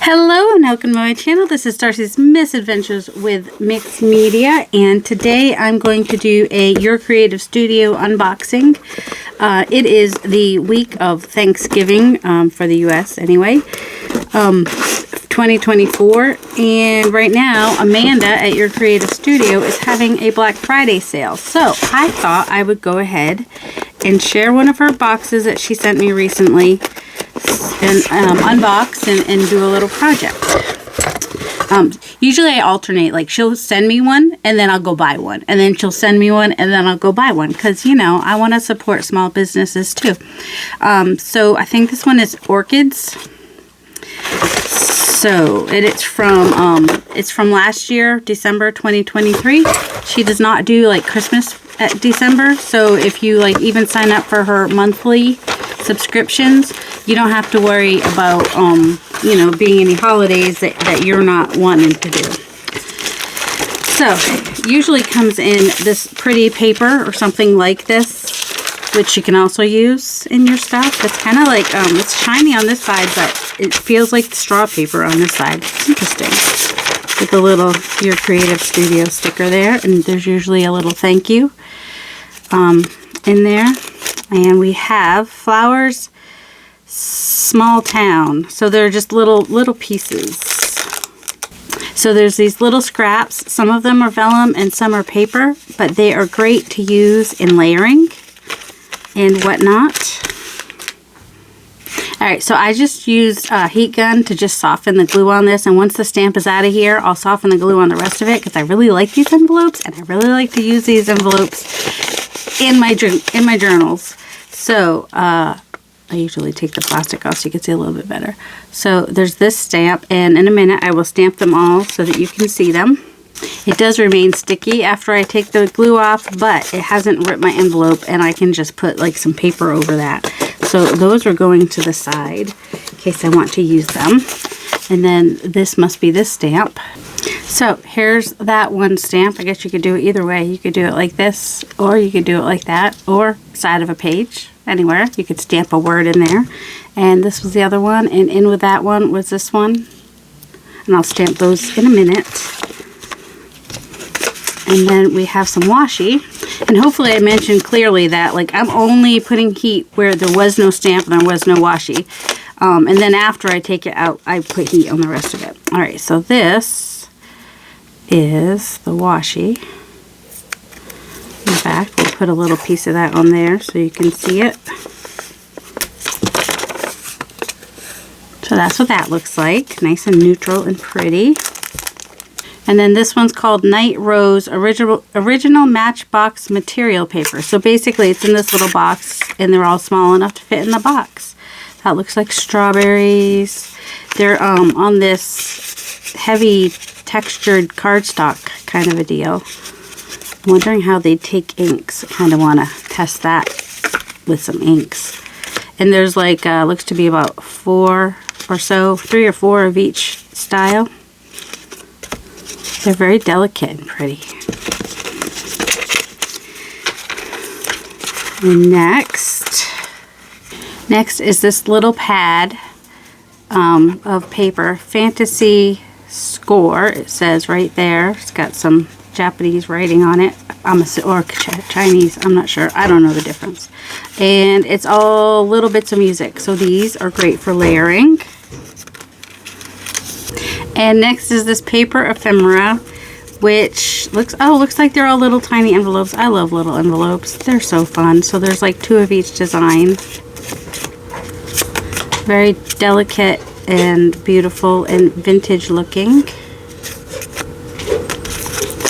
Hello and welcome to my channel. This is Darcy's Misadventures with Mixed Media, and today I'm going to do a Your Creative Studio unboxing. It is the week of Thanksgiving for the US anyway, 2024, and right now Amanda at Your Creative Studio is having a Black Friday sale. So I thought I would go ahead and share one of her boxes that she sent me recently and unbox and do a little project. Usually I alternate, like she'll send me one and then I'll go buy one, and then she'll send me one and then I'll go buy one, because you know I want to support small businesses too. So I think this one is orchids. So it's from last year, December 2023. She does not do like Christmas at December, so if you like even sign up for her monthly subscriptions, you don't have to worry about you know, being any holidays that you're not wanting to do. So usually comes in this pretty paper or something like this, which you can also use in your stuff. It's kind of like it's shiny on this side, but it feels like straw paper on this side. It's interesting, with a little Your Creative Studio sticker there, and there's usually a little thank you in there. And we have flowers, small town. So they're just little pieces. So there's these little scraps. Some of them are vellum and some are paper, but they are great to use in layering and whatnot. Alright, so I just used a heat gun to just soften the glue on this, and once the stamp is out of here, I'll soften the glue on the rest of it, because I really like these envelopes, and I really like to use these envelopes in my journals. So I usually take the plastic off so you can see a little bit better. So there's this stamp, and in a minute I will stamp them all so that you can see them. It does remain sticky after I take the glue off, but it hasn't ripped my envelope, and I can just put like some paper over that. So those are going to the side in case I want to use them. And then this must be this stamp. So here's that one stamp. I guess you could do it either way. You could do it like this, or you could do it like that, or side of a page, anywhere. You could stamp a word in there. And this was the other one, and in with that one was this one. And I'll stamp those in a minute. And then we have some washi. And hopefully I mentioned clearly that like I'm only putting heat where there was no stamp and there was no washi. And then after I take it out, I put heat on the rest of it. Alright, so this is the washi. In fact, we'll put a little piece of that on there so you can see it. So that's what that looks like. Nice and neutral and pretty. And then this one's called Night Rose Original Matchbox Material Paper. So basically it's in this little box, and they're all small enough to fit in the box. That looks like strawberries. They're on this heavy textured cardstock kind of a deal. I'm wondering how they take inks. I kind of want to test that with some inks. And there's like, looks to be about 4 or so, 3 or 4 of each style. They're very delicate and pretty. And next is this little pad of paper, Fantasy Score. It says right there. It's got some Japanese writing on it, or Chinese. I'm not sure. I don't know the difference. And it's all little bits of music. So these are great for layering. And next is this paper ephemera, which looks like they're all little tiny envelopes. I love little envelopes. They're so fun. So there's like 2 of each design. Very delicate and beautiful and vintage looking.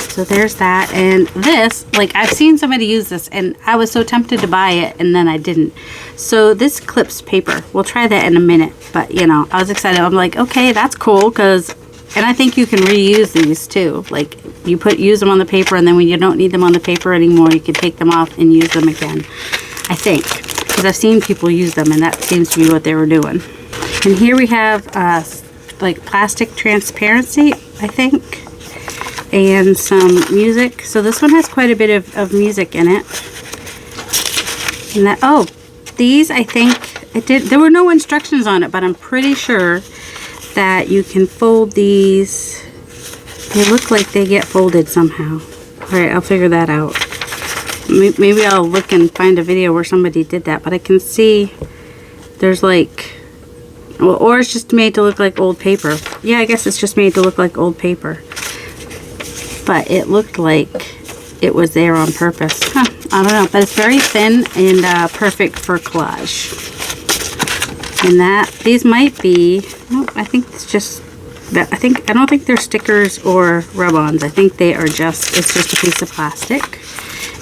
So there's that. And this, like, I've seen somebody use this and I was so tempted to buy it, and then I didn't. So this clips paper. We'll try that in a minute. But, you know, I was excited. I'm like, okay, that's cool, because, and I think you can reuse these too. Like, you use them on the paper, and then when you don't need them on the paper anymore, you can take them off and use them again. I think. Because I've seen people use them, and that seems to be what they were doing. And here we have, like, plastic transparency, I think. And some music. So this one has quite a bit of music in it. And that, oh, these, I think, there were no instructions on it, but I'm pretty sure that you can fold these. They look like they get folded somehow. Alright, I'll figure that out. Maybe I'll look and find a video where somebody did that, but I can see there's like, well, or it's just made to look like old paper. Yeah, I guess it's just made to look like old paper. But it looked like it was there on purpose. Huh, I don't know, but it's very thin and perfect for collage. And that, these might be, no, I think it's just, I don't think they're stickers or rub-ons. I think they are just, it's just a piece of plastic.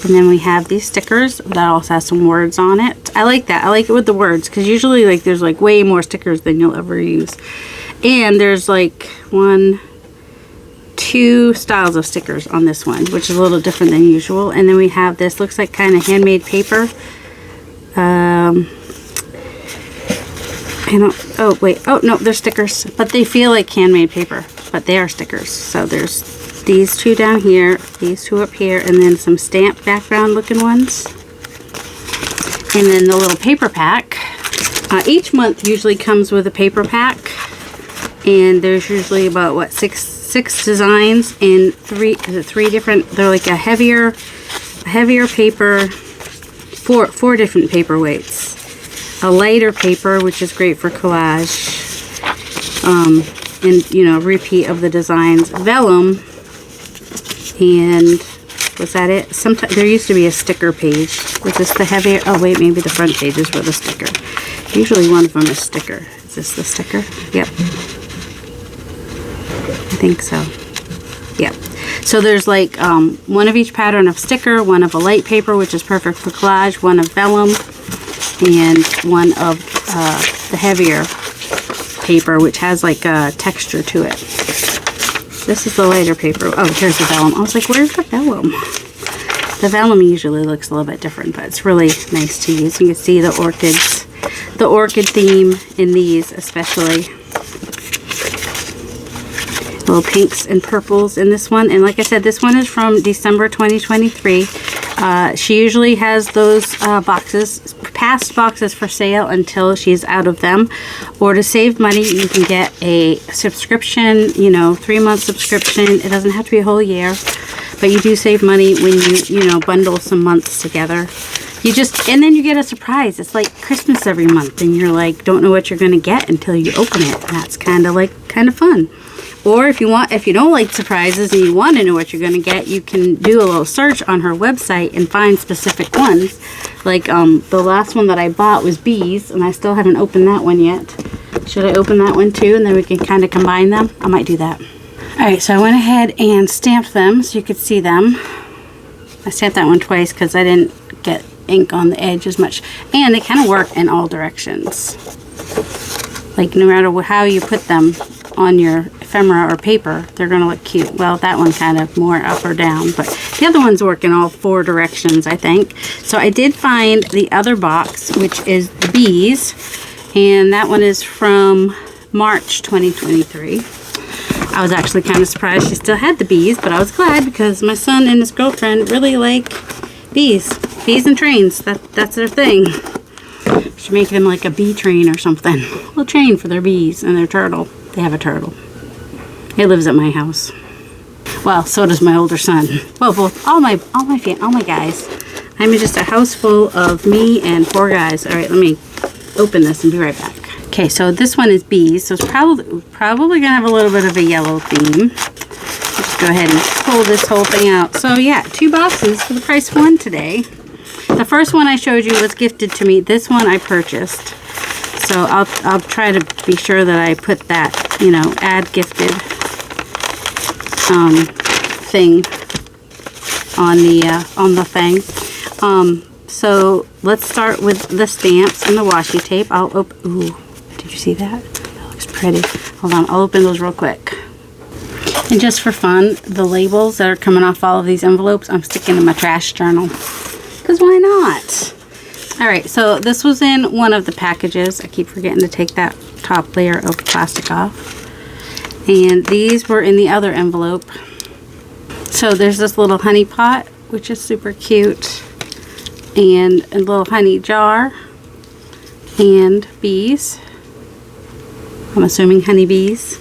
And then we have these stickers that also has some words on it. I like that. I like it with the words because usually like there's like way more stickers than you'll ever use. And there's like 1, 2 styles of stickers on this one, which is a little different than usual. And then we have this, looks like kind of handmade paper. Oh wait, oh no, they're stickers, but they feel like handmade paper, but they are stickers. So there's these 2 down here, these 2 up here, and then some stamped background looking ones. And then the little paper pack. Each month usually comes with a paper pack, and there's usually about what, six designs and three different. They're like a heavier paper, four different paper weights. A lighter paper, which is great for collage, and you know, repeat of the designs. Vellum. And was that it? Sometimes there used to be a sticker page. Was this the heavier? Oh wait, maybe the front pages were the sticker. Usually one of them is sticker. Is this the sticker? Yep. I think so. Yep. So there's like one of each pattern of sticker, one of a light paper, which is perfect for collage, one of vellum, and one of the heavier paper, which has like a texture to it. This is the lighter paper. Oh, here's the vellum. I was like, where's the vellum? The vellum usually looks a little bit different, but it's really nice to use. You can see the orchids, the orchid theme in these especially. Little pinks and purples in this one. And like I said, this one is from December 2023. She usually has those past boxes for sale until she's out of them. Or to save money, you can get a subscription, you know, 3-month subscription. It doesn't have to be a whole year, but you do save money when you know, bundle some months together. And then you get a surprise. It's like Christmas every month, and you're like, don't know what you're going to get until you open it. And that's kind of fun. Or if you don't like surprises and you want to know what you're going to get, you can do a little search on her website and find specific ones. Like the last one that I bought was bees, and I still haven't opened that one yet. Should I open that one too, and then we can kind of combine them? I might do that. Alright, so I went ahead and stamped them so you could see them. I stamped that one twice because I didn't get ink on the edge as much. And they kind of work in all directions. Like no matter how you put them on your ephemera or paper, they're going to look cute. Well, that one kind of more up or down, but the other ones work in all 4 directions, I think. So I did find the other box, which is the bees, and that one is from March 2023. I was actually kind of surprised she still had the bees, but I was glad because my son and his girlfriend really like bees. Bees and trains, that's their thing. Should make them like a bee train or something. A little train for their bees and their turtle. They have a turtle. He lives at my house. Well, so does my older son. Well, both all my guys. I'm just a house full of me and 4 guys. All right, let me open this and be right back. Okay, so this one is bees, so it's probably gonna have a little bit of a yellow theme. Just go ahead and pull this whole thing out. So yeah, 2 boxes for the price of 1 today. The first one I showed you was gifted to me. This one I purchased. So I'll try to be sure that I put that, you know, add gifted thing on the thing. So let's start with the stamps and the washi tape. I'll open. Ooh, did you see that? That looks pretty. Hold on, I'll open those real quick. And just for fun, the labels that are coming off all of these envelopes, I'm sticking in my trash journal. Because why not? Alright, so this was in one of the packages. I keep forgetting to take that top layer of plastic off. And these were in the other envelope. So there's this little honey pot, which is super cute. And a little honey jar. And bees. I'm assuming honeybees.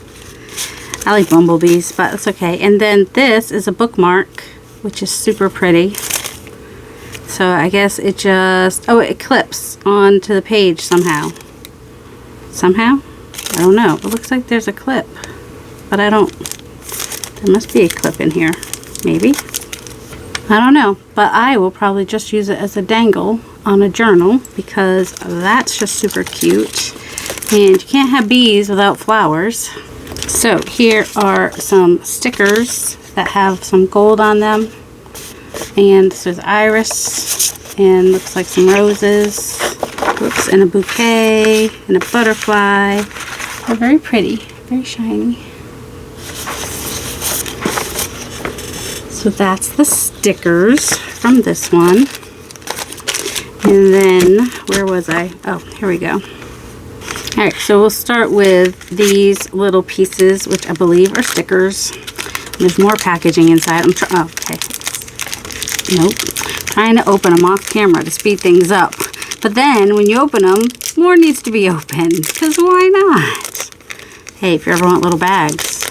I like bumblebees, but it's okay. And then this is a bookmark, which is super pretty. So I guess it just, oh, it clips onto the page somehow. Somehow? I don't know. It looks like there's a clip, but I don't, there must be a clip in here. Maybe. I don't know, but I will probably just use it as a dangle on a journal because that's just super cute. And you can't have bees without flowers. So here are some stickers that have some gold on them. And this is iris, and looks like some roses. Oops, and a bouquet, and a butterfly. They're very pretty, very shiny. So that's the stickers from this one. And then, where was I? Oh, here we go. Alright, so we'll start with these little pieces, which I believe are stickers. There's more packaging inside. Oh, okay. Nope. Trying to open them off camera to speed things up. But then, when you open them, more needs to be opened. Because why not? Hey, if you ever want little bags,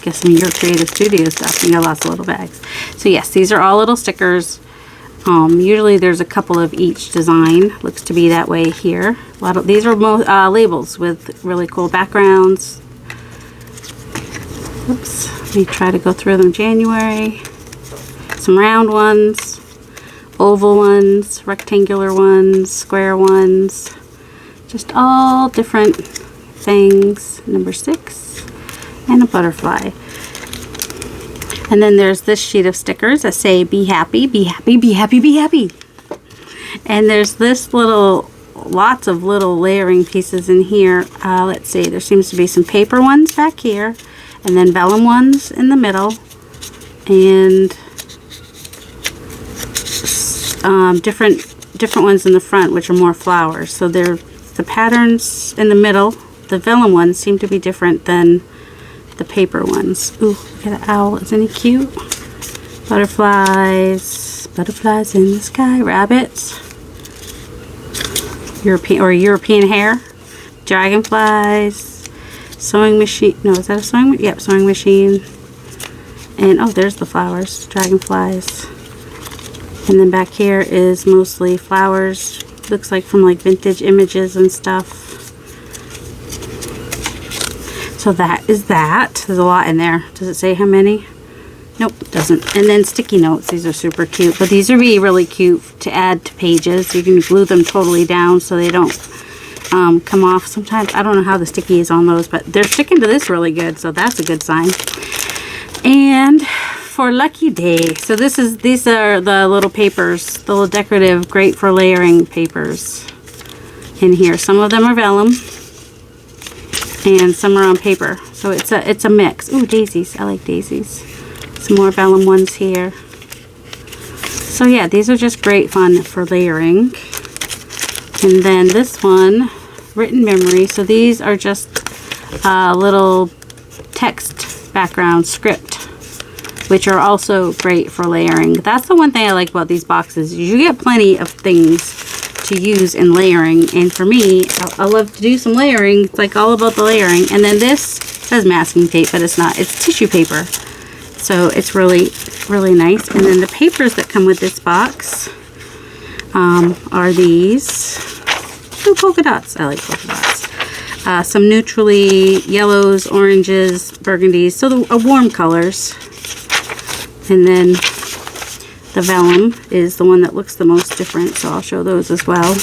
get some Your Creative Syudio stuff. You got lots of little bags. So yes, these are all little stickers. Usually there's a couple of each design. Looks to be that way here. A lot of these are labels with really cool backgrounds. Oops. Let me try to go through them. January. Some round ones, oval ones, rectangular ones, square ones. Just all different things. Number 6. And a butterfly. And then there's this sheet of stickers that say be happy, be happy, be happy, be happy. And there's this little, lots of little layering pieces in here. Let's see, there seems to be some paper ones back here, and then vellum ones in the middle, and different ones in the front, which are more flowers. So they're the patterns in the middle. The vellum ones seem to be different than the paper ones. Ooh, look at the owl. Isn't he cute? Butterflies. Butterflies in the sky. Rabbits. European hair. Dragonflies. Sewing machine. No, is that a sewing machine? Yep, sewing machine. And oh, there's the flowers. Dragonflies. And then back here is mostly flowers. Looks like from like vintage images and stuff. So that is that. There's a lot in there. Does it say how many? Nope, it doesn't. And then sticky notes. These are super cute. But these would be really cute to add to pages. You can glue them totally down so they don't come off. Sometimes, I don't know how the sticky is on those, but they're sticking to this really good. So that's a good sign. And for Lucky Day. So these are the little papers. The little decorative, great for layering papers in here. Some of them are vellum. And some are on paper, so it's a mix. Ooh, daisies! I like daisies. Some more vellum ones here. So yeah, these are just great fun for layering. And then this one, written memory. So these are just little text background script, which are also great for layering. That's the one thing I like about these boxes. You get plenty of things to use in layering, and for me, I love to do some layering. It's like all about the layering. And then this says masking tape, but it's not. It's tissue paper, so it's really nice. And then the papers that come with this box are these. Ooh, polka dots. I like polka dots. Some neutrally yellows, oranges, burgundies, so the warm colors. And then the vellum is the one that looks the most different, so I'll show those as well.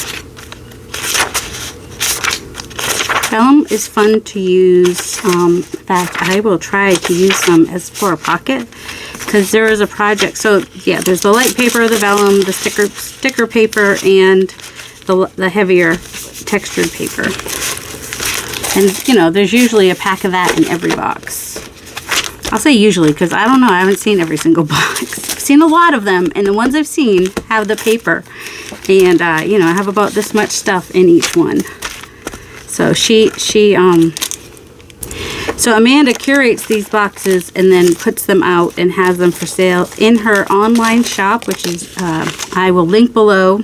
Vellum is fun to use. In fact, I will try to use some as for a pocket, because there is a project. So yeah, there's the light paper, the vellum, the sticker paper, and the heavier textured paper. And you know, there's usually a pack of that in every box. I'll say usually, because I don't know, I haven't seen every single box. I've seen a lot of them, and the ones I've seen have the paper. And, you know, I have about this much stuff in each one. So so Amanda curates these boxes and then puts them out and has them for sale in her online shop, which is, I will link below.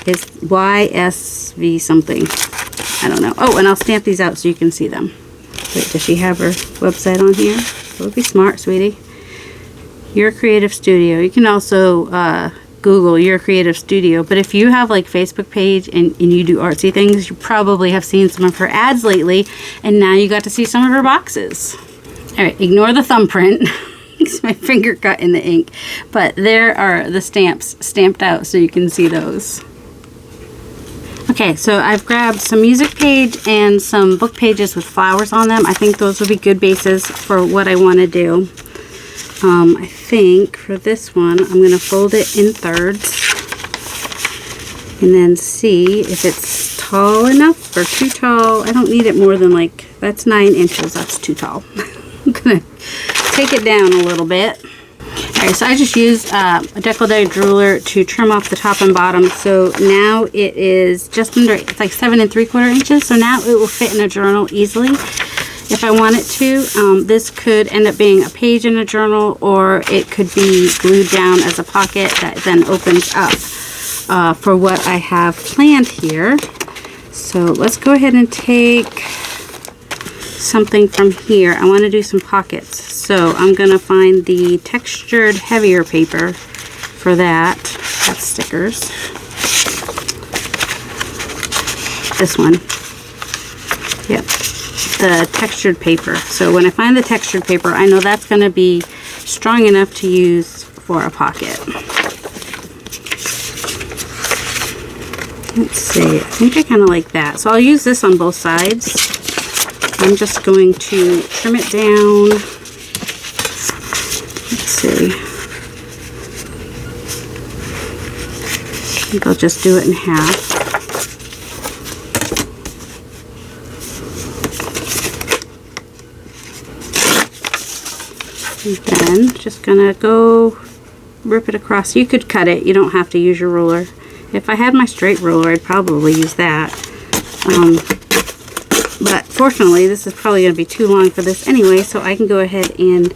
It's YSV something. I don't know. Oh, and I'll stamp these out so you can see them. Wait, does she have her website on here? That would be smart, sweetie. Your Creative Studio. You can also Google Your Creative Studio, but if you have like Facebook page and you do artsy things, you probably have seen some of her ads lately, and now you got to see some of her boxes. All right, ignore the thumbprint. My finger got in the ink, but there are the stamps stamped out so you can see those. Okay, so I've grabbed some music page and some book pages with flowers on them. I think those will be good bases for what I want to do. I think for this one, I'm going to fold it in thirds and then see if it's tall enough or too tall. I don't need it more than like, that's 9 inches. That's too tall. I'm going to take it down a little bit. Alright, so I just used a decollage ruler to trim off the top and bottom. So now it is just under, it's like 7 3/4 inches. So now it will fit in a journal easily if I want it to. This could end up being a page in a journal, or it could be glued down as a pocket that then opens up for what I have planned here. So let's go ahead and take something from here. I want to do some pockets, so I'm gonna find the textured heavier paper for that. That's stickers. This one. Yep, the textured paper. So when I find the textured paper, I know that's gonna be strong enough to use for a pocket. Let's see, I think I kind of like that. So I'll use this on both sides. I'm just going to trim it down. Let's see. I think I'll just do it in half. And then just gonna go rip it across. You could cut it, you don't have to use your ruler. If I had my straight ruler, I'd probably use that. But fortunately, this is probably going to be too long for this anyway, so I can go ahead and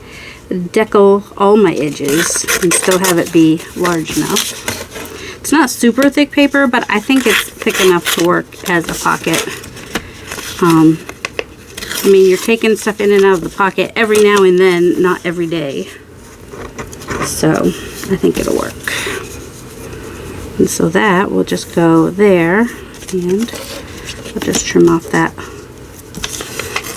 decal all my edges and still have it be large enough. It's not super thick paper, but I think it's thick enough to work as a pocket. I mean, you're taking stuff in and out of the pocket every now and then, not every day. So I think it'll work. And so that will just go there, and I'll just trim off that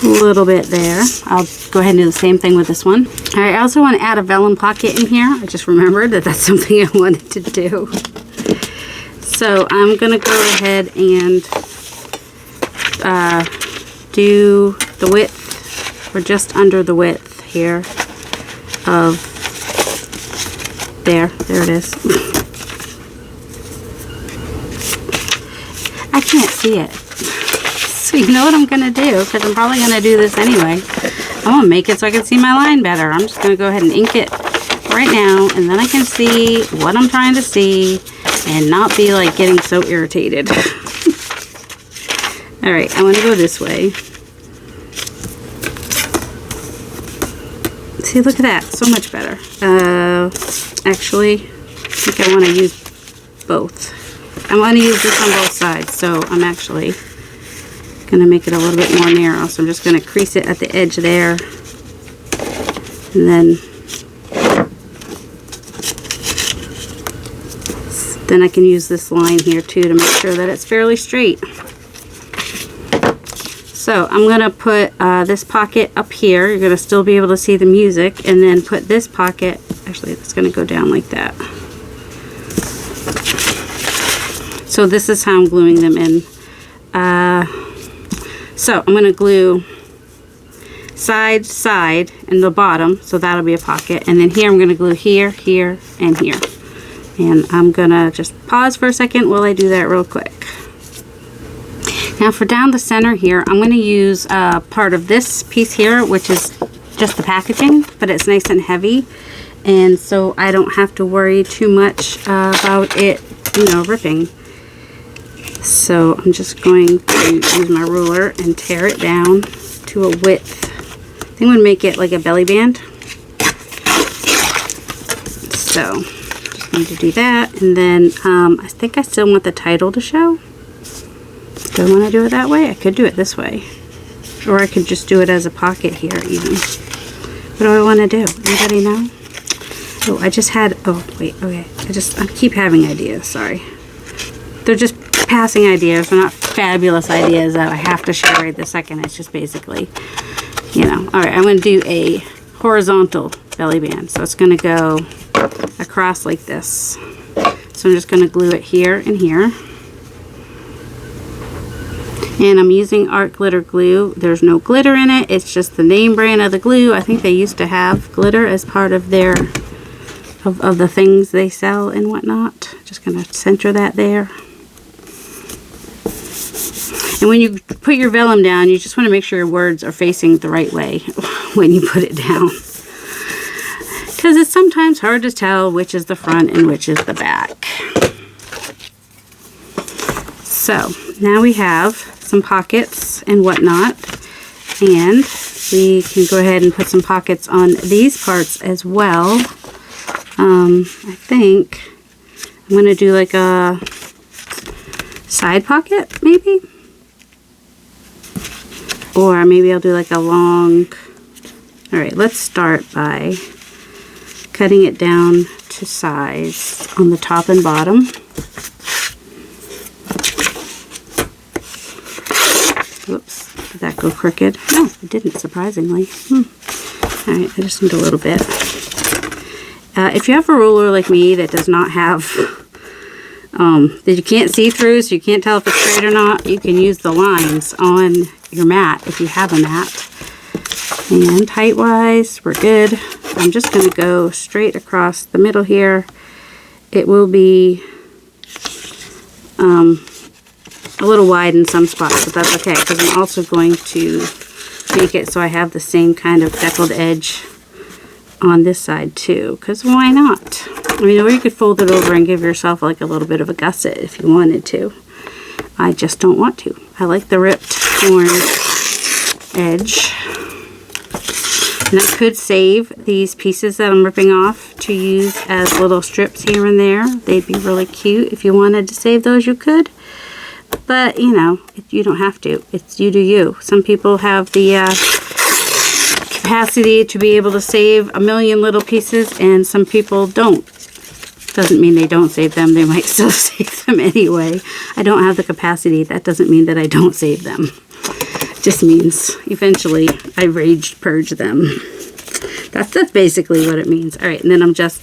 little bit there. I'll go ahead and do the same thing with this one. All right, I also want to add a vellum pocket in here. I just remembered that that's something I wanted to do. So I'm going to go ahead and do the width, or just under the width here of there it is. I can't see it. So you know what I'm going to do, because I'm probably going to do this anyway. I'm going to make it so I can see my line better. I'm just going to go ahead and ink it right now, and then I can see what I'm trying to see and not be like getting so irritated. Alright, I want to go this way. See, look at that. So much better. Actually, I think I want to use both. I want to use this on both sides, so I'm actually going to make it a little bit more narrow. So I'm just going to crease it at the edge there, and then I can use this line here too to make sure that it's fairly straight. So I'm going to put this pocket up here. You're going to still be able to see the music, and then put this pocket, actually it's going to go down like that. So this is how I'm gluing them in. So I'm going to glue side to side and the bottom, so that'll be a pocket. And then here I'm going to glue here, here, and here. And I'm going to just pause for a second while I do that real quick. Now for down the center here, I'm going to use part of this piece here, which is just the packaging, but it's nice and heavy. And so I don't have to worry too much about it, you know, ripping. So I'm just going to use my ruler and tear it down to a width. I think I'm going to make it like a belly band. So just need to do that. And then I think I still want the title to show. Do I want to do it that way? I could do it this way. Or I could just do it as a pocket here even. What do I want to do? Anybody know? Oh, I just had, oh wait, okay. I keep having ideas, sorry. They're just passing ideas. They're not fabulous ideas that I have to share right this second. It's just basically, you know. All right, I'm going to do a horizontal belly band. So it's going to go across like this. So I'm just going to glue it here and here. And I'm using art glitter glue. There's no glitter in it. It's just the name brand of the glue. I think they used to have glitter as part of their, of the things they sell and whatnot. Just going to center that there. And when you put your vellum down, you just want to make sure your words are facing the right way when you put it down. Because it's sometimes hard to tell which is the front and which is the back. So now we have some pockets and whatnot, and we can go ahead and put some pockets on these parts as well. I think I'm going to do like a side pocket maybe, or maybe I'll do like a long. All right, let's start by cutting it down to size on the top and bottom. Whoops, did that go crooked? No, it didn't, surprisingly. Alright, I just need a little bit. If you have a ruler like me that does not have, that you can't see through, so you can't tell if it's straight or not, you can use the lines on your mat if you have a mat. And height-wise, we're good. I'm just going to go straight across the middle here. It will be a little wide in some spots, but that's okay, because I'm also going to make it so I have the same kind of deckled edge on this side too, because why not? I mean, or you could fold it over and give yourself like a little bit of a gusset if you wanted to. I just don't want to. I like the ripped orange edge. And I could save these pieces that I'm ripping off to use as little strips here and there. They'd be really cute. If you wanted to save those, you could. But, you know, you don't have to. It's you do you. Some people have the capacity to be able to save a million little pieces, and some people don't. Doesn't mean they don't save them. They might still save them anyway. I don't have the capacity. That doesn't mean that I don't save them. It just means eventually I rage purge them. That's basically what it means. All right, and then I'm just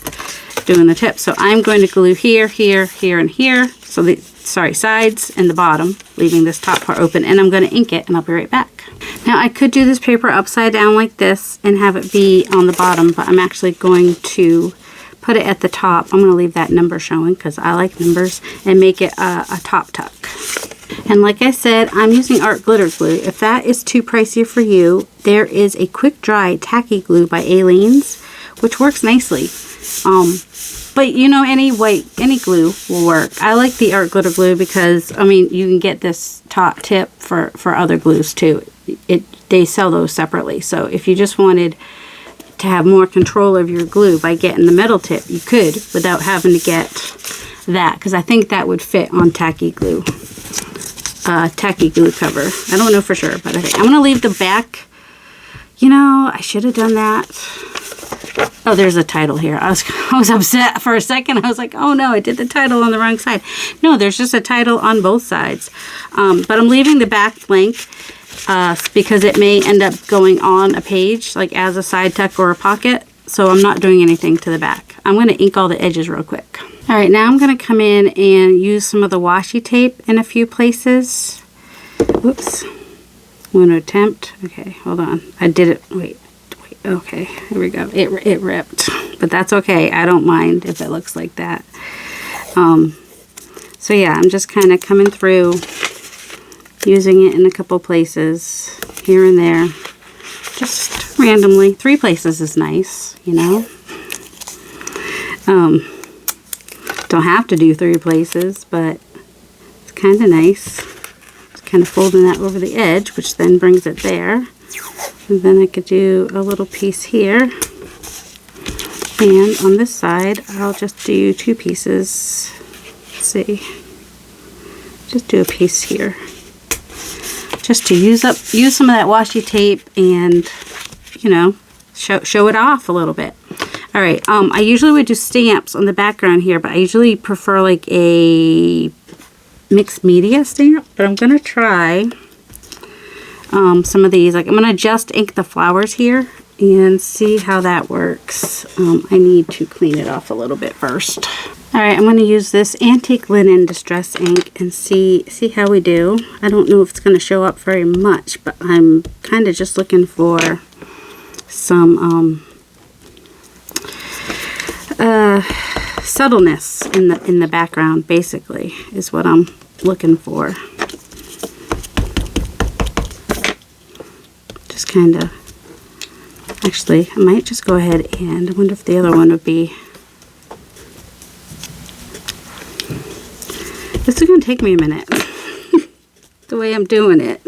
doing the tip. So I'm going to glue here, here, here, and here. So the sides and the bottom, leaving this top part open, and I'm going to ink it, and I'll be right back. Now I could do this paper upside down like this and have it be on the bottom, but I'm actually going to put it at the top. I'm going to leave that number showing because I like numbers, and make it a top tuck. And like I said, I'm using art glitter glue. If that is too pricey for you, there is a quick dry tacky glue by Aleene's, which works nicely. But you know, any glue will work. I like the art glitter glue because, I mean, you can get this top tip for other glues too. They sell those separately. So if you just wanted to have more control of your glue by getting the metal tip, you could, without having to get that, because I think that would fit on tacky glue cover. I don't know for sure, but I think I'm going to leave the back. You know, I should have done that. Oh, there's a title here. I was upset for a second. I was like, oh no, I did the title on the wrong side. No, there's just a title on both sides. But I'm leaving the back blank because it may end up going on a page, like as a side tuck or a pocket. So I'm not doing anything to the back. I'm going to ink all the edges real quick. All right, now I'm going to come in and use some of the washi tape in a few places. Whoops. I'm going to attempt. Okay, hold on. I did it. Wait. Okay, here we go. It ripped, but that's okay. I don't mind if it looks like that. So yeah, I'm just kind of coming through, using it in a couple places here and there, just randomly. 3 places is nice, you know. Don't have to do 3 places, but it's kind of nice. Just kind of folding that over the edge, which then brings it there. And then I could do a little piece here. And on this side, I'll just do 2 pieces. Let's see. Just do a piece here. just to use some of that washi tape and, you know, show it off a little bit. All right, I usually would do stamps on the background here, but I usually prefer like a mixed media stamp, but I'm gonna try some of these. Like I'm gonna just ink the flowers here and see how that works. I need to clean it off a little bit first. All right, I'm going to use this Antique Linen Distress ink and see how we do. I don't know if it's going to show up very much, but I'm kind of just looking for some subtleness in the background. Basically, is what I'm looking for. Just kind of. Actually, I might just go ahead and I wonder if the other one would be. This is going to take me a minute, the way I'm doing it.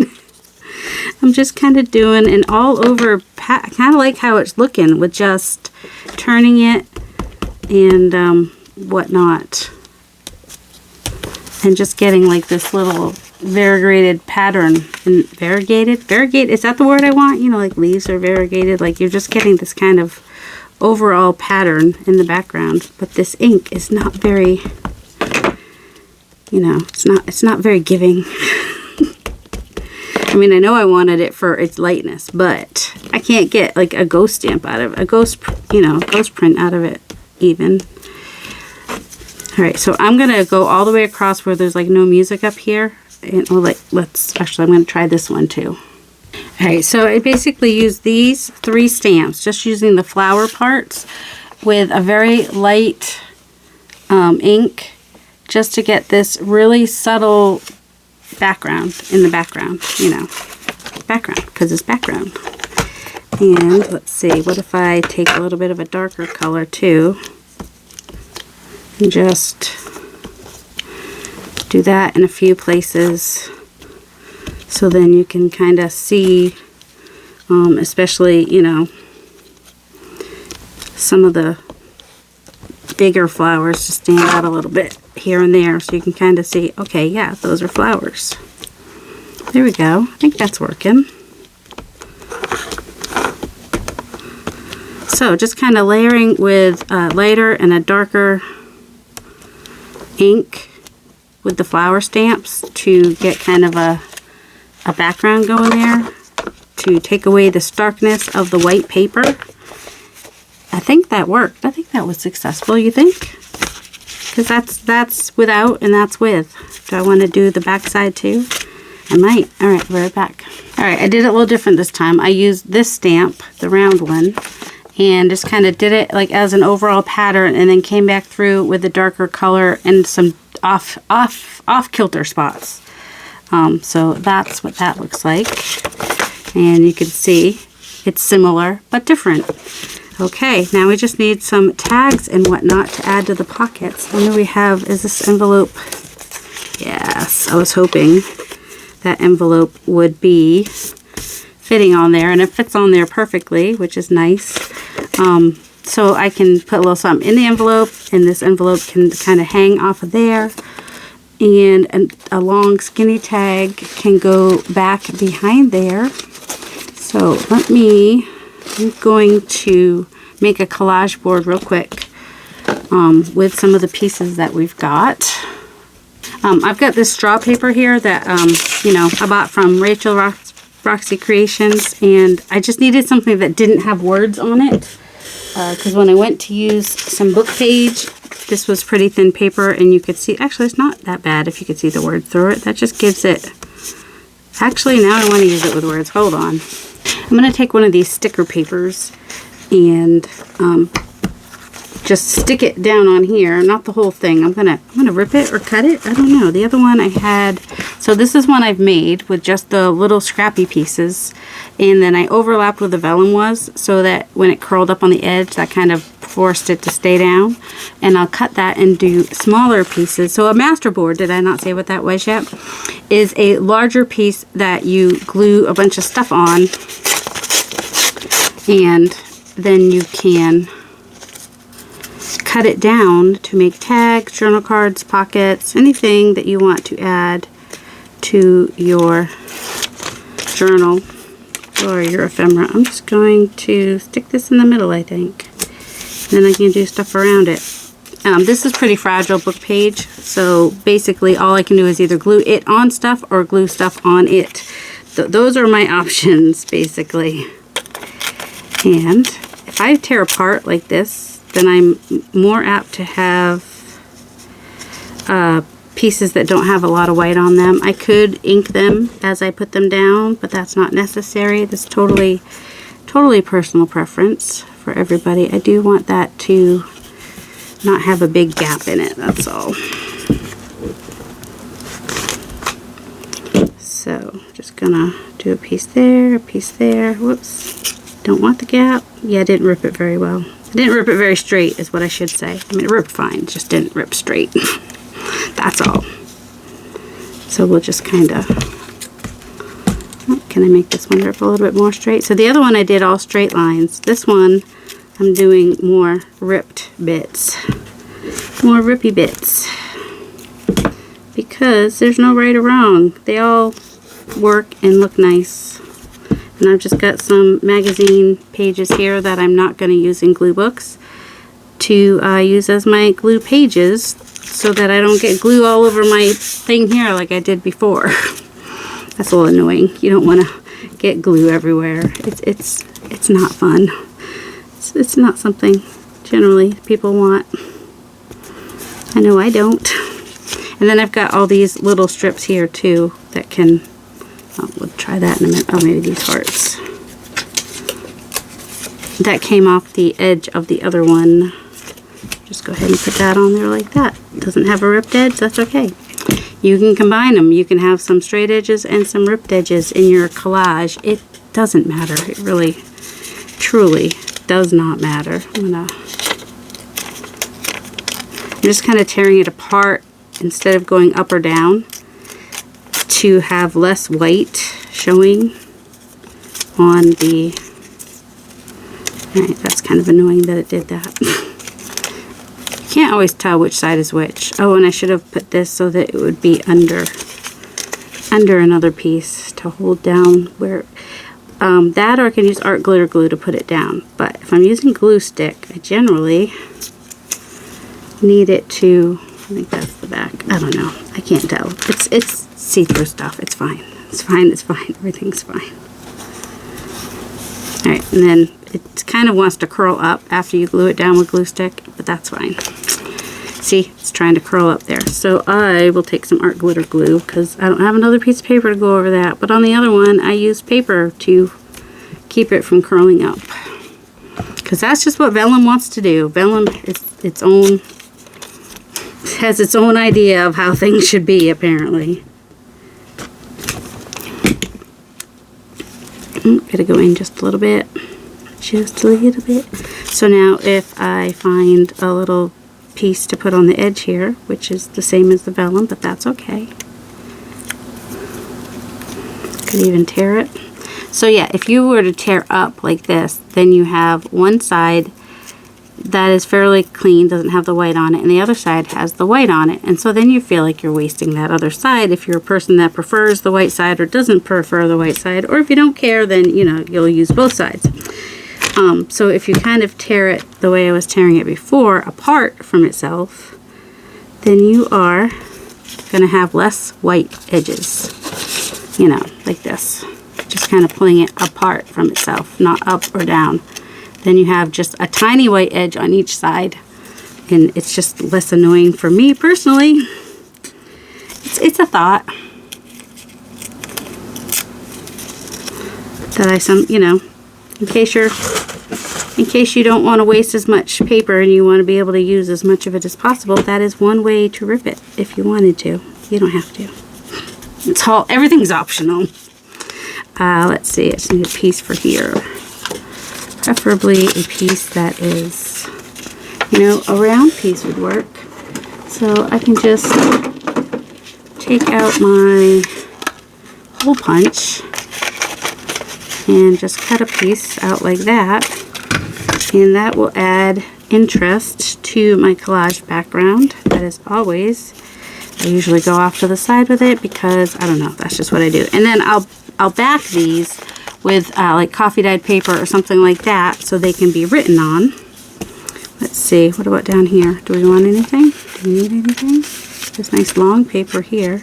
I'm just kind of doing an all over, kind of like how it's looking with just turning it and whatnot. And just getting like this little variegated pattern. And variegated, is that the word I want? You know, like leaves are variegated. Like you're just getting this kind of overall pattern in the background. But this ink is not very... You know, it's not very giving. I mean, I know I wanted it for its lightness, but I can't get like a ghost stamp out of it, ghost print out of it even. All right, so I'm gonna go all the way across where there's like no music up here, and I'm gonna try this one too. All right, so I basically use these 3 stamps, just using the flower parts with a very light ink. Just to get this really subtle background in the background, you know, background, because it's background. And let's see, what if I take a little bit of a darker color too, and just do that in a few places, so then you can kind of see, especially, you know, some of the bigger flowers to stand out a little bit here and there, so you can kind of see, okay, yeah, those are flowers. There we go. I think that's working. So just kind of layering with a lighter and a darker ink with the flower stamps to get kind of a background going there, to take away the starkness of the white paper. I think that worked. I think that was successful, you think? Because that's without and that's with. Do I want to do the back side too? I might. All right, we're back. All right, I did it a little different this time. I used this stamp, the round one, and just kind of did it like as an overall pattern, and then came back through with a darker color and some off kilter spots. So that's what that looks like, and you can see it's similar but different. Okay, now we just need some tags and whatnot to add to the pockets. What do we have? Is this envelope? Yes, I was hoping that envelope would be fitting on there, and it fits on there perfectly, which is nice. So I can put a little something in the envelope, and this envelope can kind of hang off of there, and a long skinny tag can go back behind there. So I'm going to make a collage board real quick with some of the pieces that we've got. I've got this straw paper here that you know, I bought from Rachel Roxy Creations, and I just needed something that didn't have words on it, because when I went to use some book page, this was pretty thin paper, and you could see, actually it's not that bad if you could see the word through it. That just gives it, actually now I want to use it with words. Hold on. I'm going to take one of these sticker papers and just stick it down on here, not the whole thing. I'm gonna rip it or cut it. I don't know. The other one I had, so this is one I've made with just the little scrappy pieces, and then I overlapped where the vellum was, so that when it curled up on the edge, that kind of forced it to stay down. And I'll cut that and do smaller pieces. So a master board, did I not say what that was yet, is a larger piece that you glue a bunch of stuff on, and then you can cut it down to make tags, journal cards, pockets, anything that you want to add to your journal or your ephemera. I'm just going to stick this in the middle, I think. Then I can do stuff around it. This is pretty fragile book page, so basically all I can do is either glue it on stuff or glue stuff on it. Those are my options, basically. And if I tear apart like this, then I'm more apt to have pieces that don't have a lot of white on them. I could ink them as I put them down, but that's not necessary. That's totally personal preference for everybody. I do want that to not have a big gap in it, that's all. So just gonna do a piece there, whoops, don't want the gap. Yeah, I didn't rip it very well. I didn't rip it very straight is what I should say. I mean, it ripped fine, it just didn't rip straight. That's all. So we'll just kind of, can I make this one rip a little bit more straight? So the other one I did all straight lines. This one I'm doing more ripped bits. More rippy bits. Because there's no right or wrong. They all work and look nice. And I've just got some magazine pages here that I'm not going to use in glue books to use as my glue pages, so that I don't get glue all over my thing here like I did before. That's a little annoying. You don't want to get glue everywhere. It's not fun. It's not something generally people want. I know I don't. And then I've got all these little strips here too that can, we'll try that in a minute. Oh, maybe these hearts. That came off the edge of the other one. Just go ahead and put that on there like that. Doesn't have a ripped edge, that's okay. You can combine them. You can have some straight edges and some ripped edges in your collage. It doesn't matter. It really, truly does not matter. I'm just kind of tearing it apart instead of going up or down to have less white showing on the... Alright, that's kind of annoying that it did that. Can't always tell which side is which. Oh, and I should have put this so that it would be under another piece to hold down where that, or I can use art glitter glue to put it down. But if I'm using glue stick, I generally need it to, I think that's the back. I don't know. I can't tell. It's see-through stuff. It's fine. It's fine. It's fine. Everything's fine. All right, and then it kind of wants to curl up after you glue it down with glue stick, but that's fine. See, it's trying to curl up there. So I will take some art glitter glue because I don't have another piece of paper to go over that. But on the other one, I used paper to keep it from curling up. Because that's just what vellum wants to do. Vellum is has its own idea of how things should be, apparently. Gotta go in just a little bit. Just a little bit. So now if I find a little piece to put on the edge here, which is the same as the vellum, but that's okay. Could even tear it. So yeah, if you were to tear up like this, then you have one side that is fairly clean, doesn't have the white on it, and the other side has the white on it. And so then you feel like you're wasting that other side if you're a person that prefers the white side or doesn't prefer the white side, or if you don't care, then you know you'll use both sides. So if you kind of tear it the way I was tearing it before, apart from itself, then you are going to have less white edges, you know, like this. Just kind of pulling it apart from itself, not up or down. Then you have just a tiny white edge on each side, and it's just less annoying for me personally. It's a thought that you know, in case you don't want to waste as much paper and you want to be able to use as much of it as possible, that is one way to rip it if you wanted to. You don't have to. Everything's optional. Let's see, I just need a piece for here. Preferably a piece that is, you know, a round piece would work. So I can just take out my hole punch and just cut a piece out like that. And that will add interest to my collage background. That is always, I usually go off to the side with it because, I don't know, that's just what I do. And then I'll I'll back these with like coffee dyed paper or something like that so they can be written on. Let's see, what about down here? Do we want anything? Do we need anything? There's nice long paper here.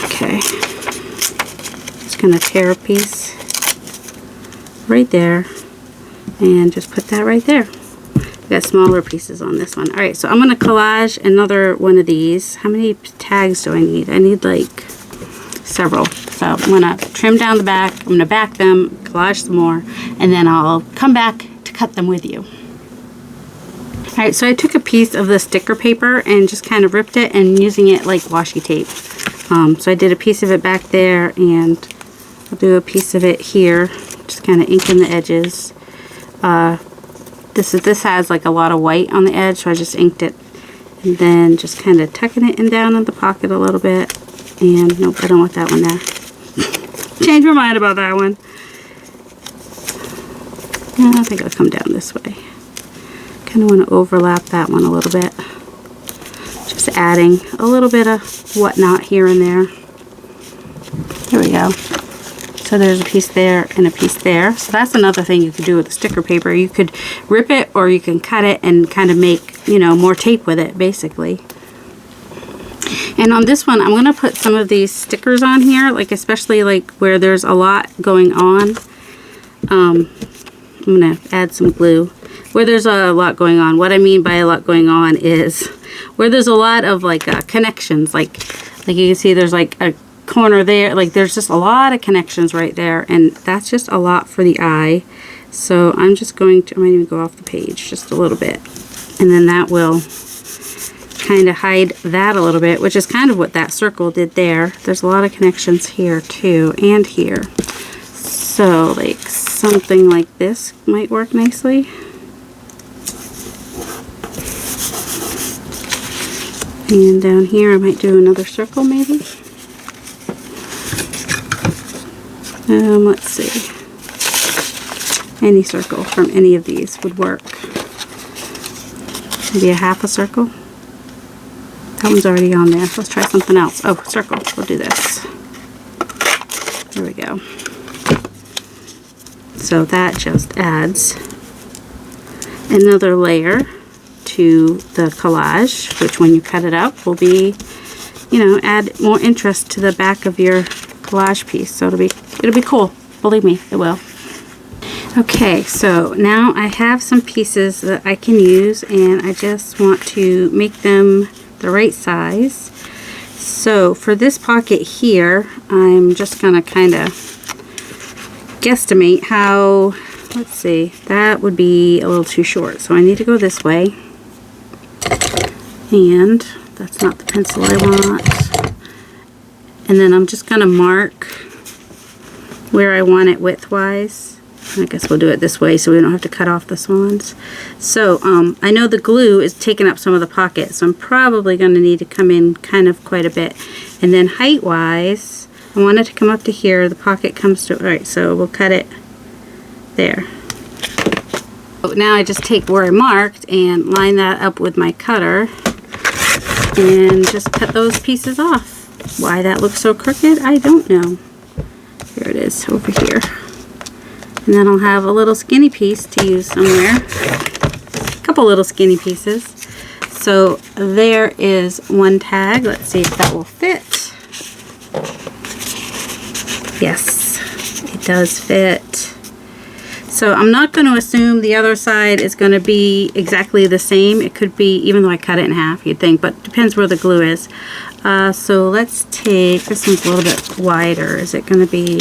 Okay. Just gonna tear a piece right there and just put that right there. Got smaller pieces on this one. Alright, so I'm gonna collage another one of these. How many tags do I need? I need like several. So I'm gonna trim down the back, I'm gonna back them, collage some more, and then I'll come back to cut them with you. Alright, so I took a piece of the sticker paper and just kind of ripped it and using it like washi tape. So I did a piece of it back there, and I'll do a piece of it here, just kind of ink in the edges. This has like a lot of white on the edge, so I just inked it, and then just kind of tucking it in down in the pocket a little bit. And nope, I don't want that one there. Change my mind about that one. I think I'll come down this way. Kind of want to overlap that one a little bit. Just adding a little bit of whatnot here and there. There we go. So there's a piece there and a piece there. So that's another thing you could do with the sticker paper. You could rip it or you can cut it and kind of make, you know, more tape with it, basically. And on this one, I'm going to put some of these stickers on here, like especially like where there's a lot going on. I'm going to add some glue. Where there's a lot going on. What I mean by a lot going on is where there's a lot of like connections. Like you can see there's like a corner there, like there's just a lot of connections right there, and that's just a lot for the eye. So I'm just going to, I might even go off the page just a little bit, and then that will kind of hide that a little bit, which is kind of what that circle did there. There's a lot of connections here too, and here. So like something like this might work nicely. And down here I might do another circle maybe. Let's see. Any circle from any of these would work. Maybe a half a circle. That one's already on there. Let's try something else. Oh, circle. We'll do this. There we go. So that just adds another layer to the collage, which when you cut it up will be, you know, add more interest to the back of your collage piece. So it'll be cool. Believe me, it will. Okay, so now I have some pieces that I can use, and I just want to make them the right size. So for this pocket here, I'm just gonna kind of guesstimate how, let's see, that would be a little too short. So I need to go this way, and that's not the pencil I want. And then I'm just gonna mark where I want it width-wise. I guess we'll do it this way so we don't have to cut off the swans. So I know the glue is taking up some of the pocket, so I'm probably going to need to come in kind of quite a bit. And then height-wise, I want it to come up to here. The pocket comes to, alright, so we'll cut it there. So now I just take where I marked and line that up with my cutter and just cut those pieces off. Why that looks so crooked, I don't know. Here it is, over here. And then I'll have a little skinny piece to use somewhere. A couple little skinny pieces. So there is one tag. Let's see if that will fit. Yes, it does fit. So I'm not going to assume the other side is going to be exactly the same. It could be, even though I cut it in half, you'd think, but it depends where the glue is. So let's take, this one's a little bit wider. Is it going to be,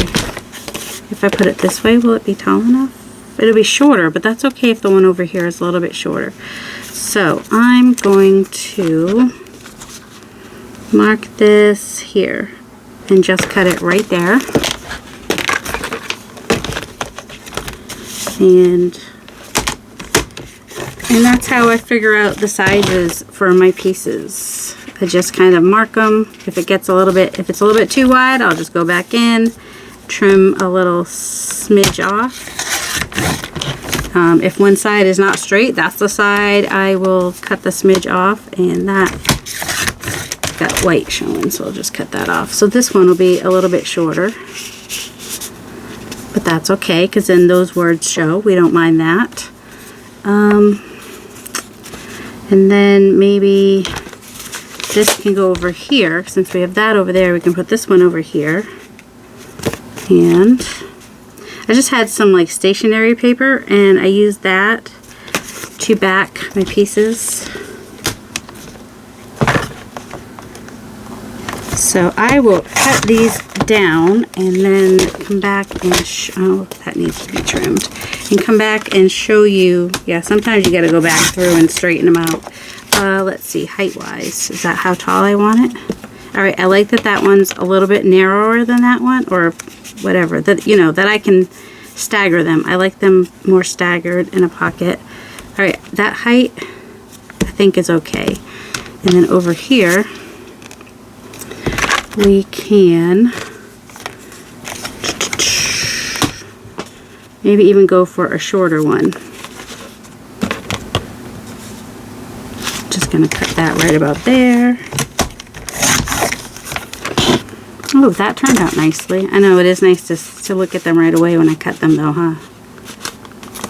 if I put it this way, will it be tall enough? It'll be shorter, but that's okay if the one over here is a little bit shorter. So I'm going to mark this here and just cut it right there. And that's how I figure out the sizes for my pieces. I just kind of mark them. If it gets a little bit, if it's a little bit too wide, I'll just go back in, trim a little smidge off. If one side is not straight, that's the side I will cut the smidge off, and that got white showing, so I'll just cut that off. So this one will be a little bit shorter, but that's okay because then those words show. We don't mind that. And then maybe this can go over here. Since we have that over there, we can put this one over here. And I just had some like stationery paper, and I used that to back my pieces. So I will cut these down and then come back and oh, that needs to be trimmed. And come back and show you, yeah, sometimes you got to go back through and straighten them out. Let's see, height-wise, is that how tall I want it? All right, I like that that one's a little bit narrower than that one, or whatever, that, you know, that I can stagger them. I like them more staggered in a pocket. All right, that height I think is okay. And then over here, we can maybe even go for a shorter one. Just gonna cut that right about there. Oh, that turned out nicely. I know it is nice to look at them right away when I cut them though, huh?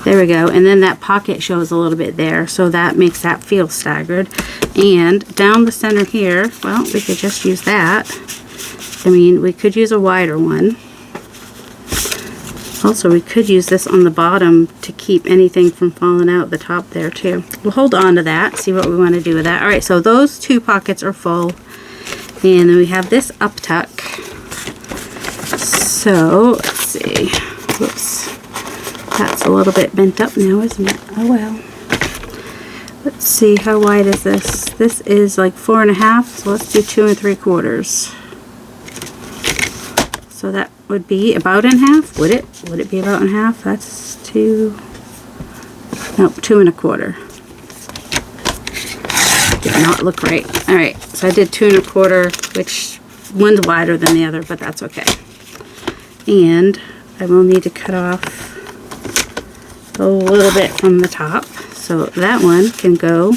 There we go. And then that pocket shows a little bit there, so that makes that feel staggered. And down the center here, well, we could just use that. I mean, we could use a wider one. Also, we could use this on the bottom to keep anything from falling out the top there too. We'll hold on to that, see what we want to do with that. All right, so those two pockets are full. And then we have this up tuck. So, let's see. Whoops. That's a little bit bent up now, isn't it? Oh well. Let's see, how wide is this? This is like 4.5, so let's do 2 3/4. So that would be about in half, would it? Would it be about in half? That's 2, nope, 2 1/4. Did not look right. All right, so I did 2 1/4, which one's wider than the other, but that's okay. And I will need to cut off a little bit from the top. So that one can go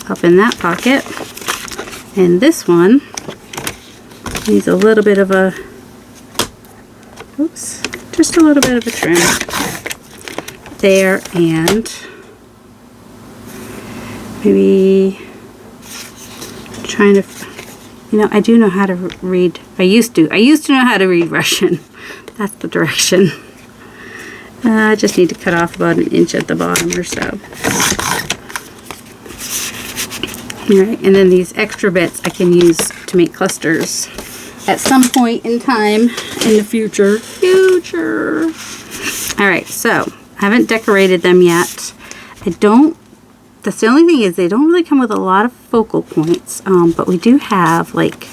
up in that pocket. And this one needs a little bit of a, oops, just a little bit of a trim there, and maybe trying to, you know, I do know how to read. I used to know how to read Russian. That's the direction. I just need to cut off about 1 inch at the bottom or so. Alright, and then these extra bits I can use to make clusters at some point in time in the future. Alright, so I haven't decorated them yet. That's the only thing is they don't really come with a lot of focal points, but we do have like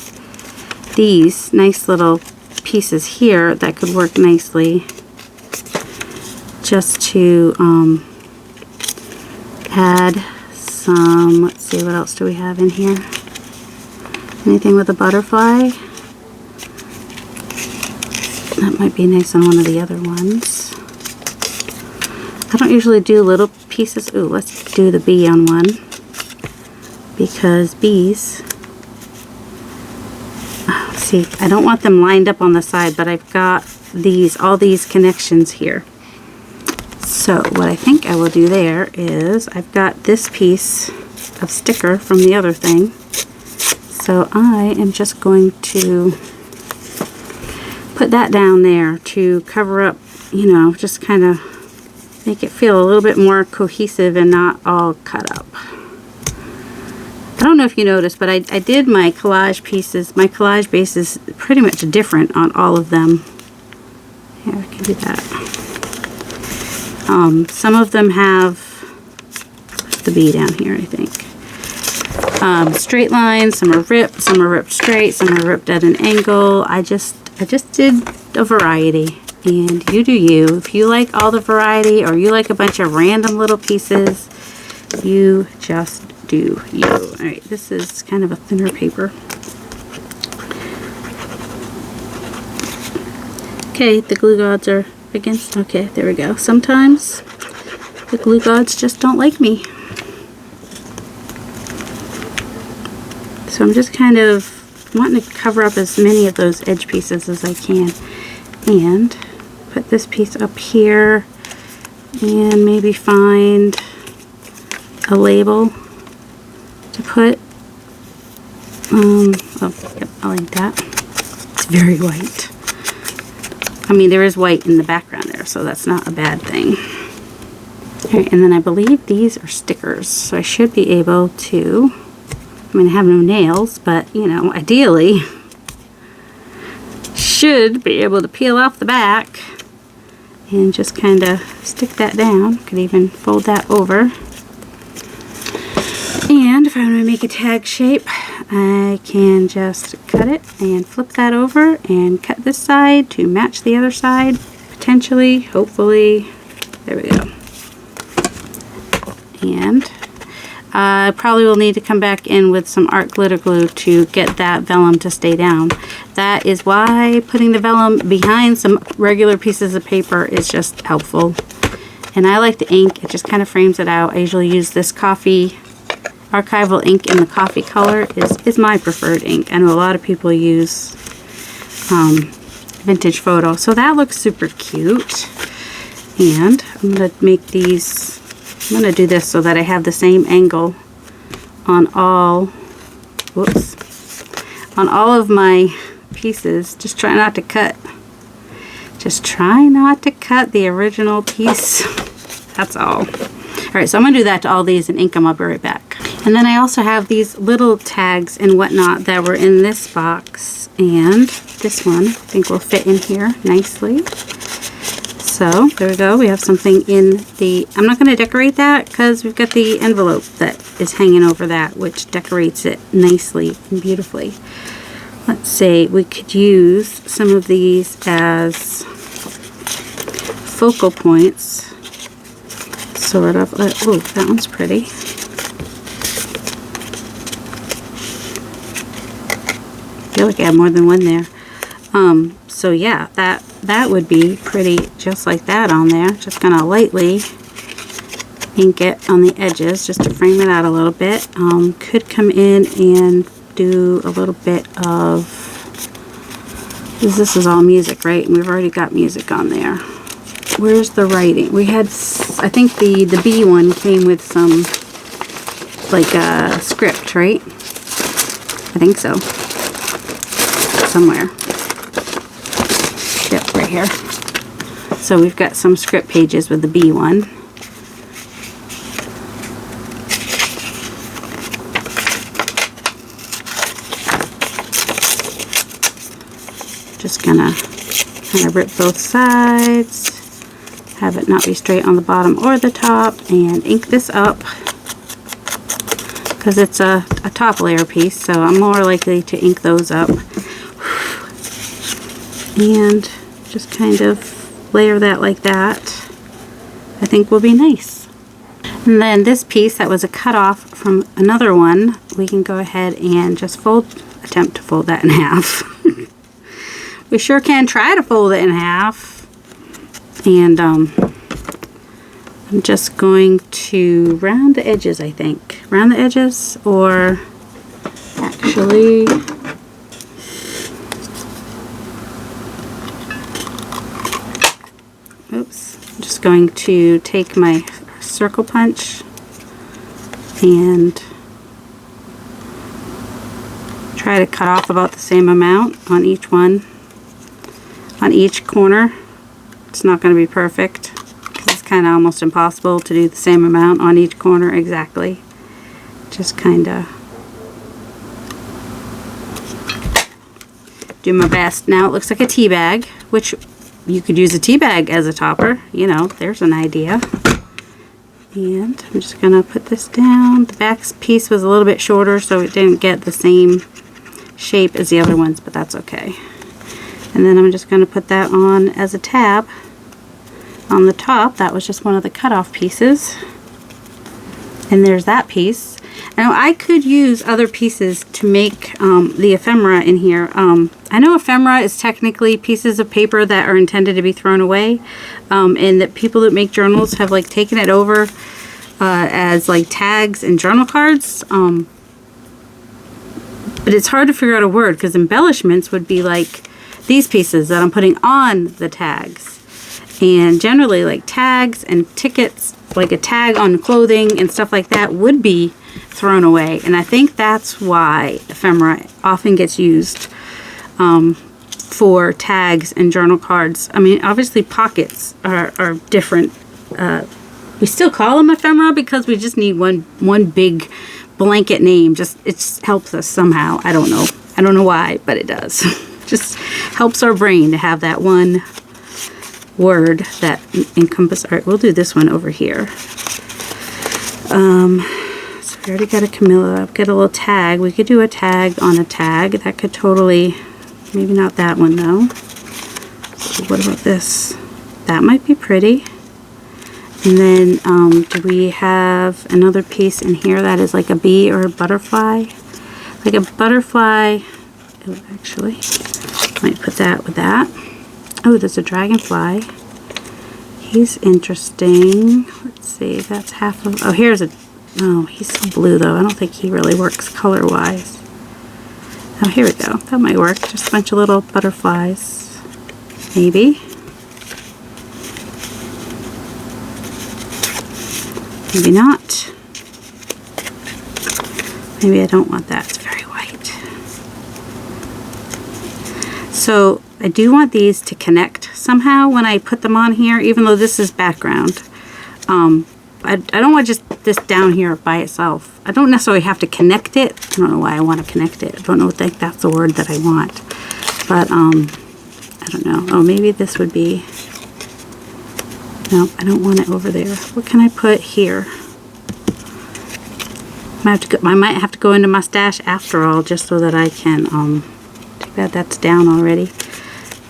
these nice little pieces here that could work nicely just to add some, let's see, what else do we have in here? Anything with a butterfly? That might be nice on one of the other ones. I don't usually do little pieces. Ooh, let's do the bee on one, because bees, see, I don't want them lined up on the side, but I've got all these connections here. So what I think I will do there is I've got this piece of sticker from the other thing. So I am just going to put that down there to cover up, you know, just kind of make it feel a little bit more cohesive and not all cut up. I don't know if you noticed, but I did my collage pieces. My collage base is pretty much different on all of them. Here, I can do that. Some of them have the bee down here, I think. Straight lines, some are ripped straight, some are ripped at an angle. I just did a variety, and you do you. If you like all the variety, or you like a bunch of random little pieces, you just do you. Alright, this is kind of a thinner paper. Okay, the glue gods are against. Okay, there we go. Sometimes the glue gods just don't like me. So I'm just kind of wanting to cover up as many of those edge pieces as I can. And put this piece up here and maybe find a label to put. Oh, yep, I like that. It's very white. I mean, there is white in the background there, so that's not a bad thing. Alright, and then I believe these are stickers, so I should be able to, I mean, I have no nails, but, you know, ideally, should be able to peel off the back and just kind of stick that down. Could even fold that over. And if I want to make a tag shape, I can just cut it and flip that over and cut this side to match the other side, potentially, hopefully. There we go. And I probably will need to come back in with some art glitter glue to get that vellum to stay down. That is why putting the vellum behind some regular pieces of paper is just helpful. And I like the ink, it just kind of frames it out. I usually use this coffee archival ink in the coffee color is my preferred ink. I know a lot of people use vintage photo, so that looks super cute. And I'm going to make these, I'm going to do this so that I have the same angle on all, whoops, on all of my pieces. Just try not to cut, just try not to cut the original piece. That's all. Alright, so I'm going to do that to all these and ink them. I'll be right back. And then I also have these little tags and whatnot that were in this box, and this one I think will fit in here nicely. So there we go, we have something in the, I'm not going to decorate that because we've got the envelope that is hanging over that, which decorates it nicely and beautifully. Let's say we could use some of these as focal points, sort of. Oh, that one's pretty. I feel like I have more than one there. So yeah, that would be pretty, just like that on there. Just gonna lightly ink it on the edges just to frame it out a little bit. Could come in and do a little bit of, this is all music, right? And we've already got music on there. Where's the writing? We had, I think the B one came with some, like a script, right? I think so. Somewhere. Yep, right here. So we've got some script pages with the B one. Just gonna kind of rip both sides, have it not be straight on the bottom or the top, and ink this up because it's a top layer piece, so I'm more likely to ink those up. And just kind of layer that like that. I think will be nice. And then this piece that was a cut off from another one, we can go ahead and just attempt to fold that in half. We sure can try to fold it in half. And I'm just going to round the edges, I think. Round the edges, or actually, oops, I'm just going to take my circle punch and try to cut off about the same amount on each one, on each corner. It's not going to be perfect because it's kind of almost impossible to do the same amount on each corner exactly. Just kind of do my best. Now it looks like a tea bag, which you could use a tea bag as a topper. You know, there's an idea. And I'm just going to put this down. The back piece was a little bit shorter, so it didn't get the same shape as the other ones, but that's okay. And then I'm just going to put that on as a tab on the top. That was just one of the cutoff pieces. And there's that piece. Now I could use other pieces to make the ephemera in here. I know ephemera is technically pieces of paper that are intended to be thrown away, and that people that make journals have like taken it over as like tags and journal cards. But it's hard to figure out a word because embellishments would be like these pieces that I'm putting on the tags. And generally like tags and tickets, like a tag on clothing and stuff like that would be thrown away. And I think that's why ephemera often gets used for tags and journal cards. I mean, obviously pockets are different. We still call them ephemera because we just need one big blanket name. Just it just helps us somehow. I don't know why, but it does. Just helps our brain to have that one word that encompasses. All right, we'll do this one over here. So we already got a Camilla. I've got a little tag. We could do a tag on a tag. That could totally, maybe not that one though. So what about this? That might be pretty. And then do we have another piece in here that is like a bee or a butterfly? Like a butterfly. Oh, actually, might put that with that. Oh, there's a dragonfly. He's interesting. Let's see, that's half of, oh, here's a, oh, he's so blue though. I don't think he really works color-wise. Oh, here we go. That might work. Just a bunch of little butterflies. Maybe. Maybe not. Maybe I don't want that. It's very white. So I do want these to connect somehow when I put them on here, even though this is background. I don't want just this down here by itself. I don't necessarily have to connect it. I don't know why I want to connect it. I don't know if that's the word that I want. But I don't know. Oh, maybe this would be, no, I don't want it over there. What can I put here? I might have to go into mustache after all, just so that I can, too bad that's down already.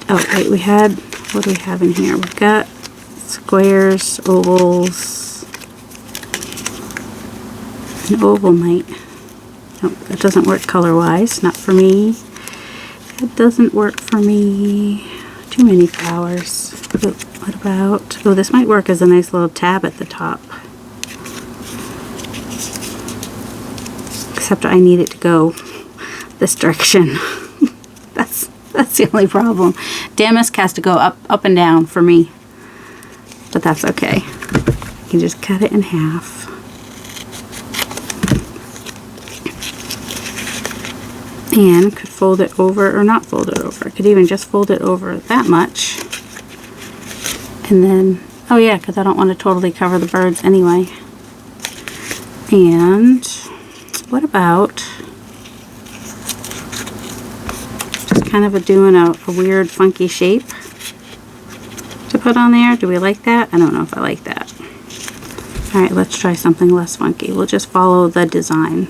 Oh, wait, we had, what do we have in here? We've got squares, ovals. An oval might, nope, that doesn't work color-wise, not for me. That doesn't work for me. Too many flowers. Oh, what about, oh, this might work as a nice little tab at the top. Except I need it to go this direction. That's the only problem. Damask has to go up and down for me. But that's okay. You can just cut it in half. And could fold it over or not fold it over. I could even just fold it over that much. And then, oh yeah, because I don't want to totally cover the birds anyway. And what about just kind of doing a weird funky shape to put on there? Do we like that? I don't know if I like that. Alright, let's try something less funky. We'll just follow the design.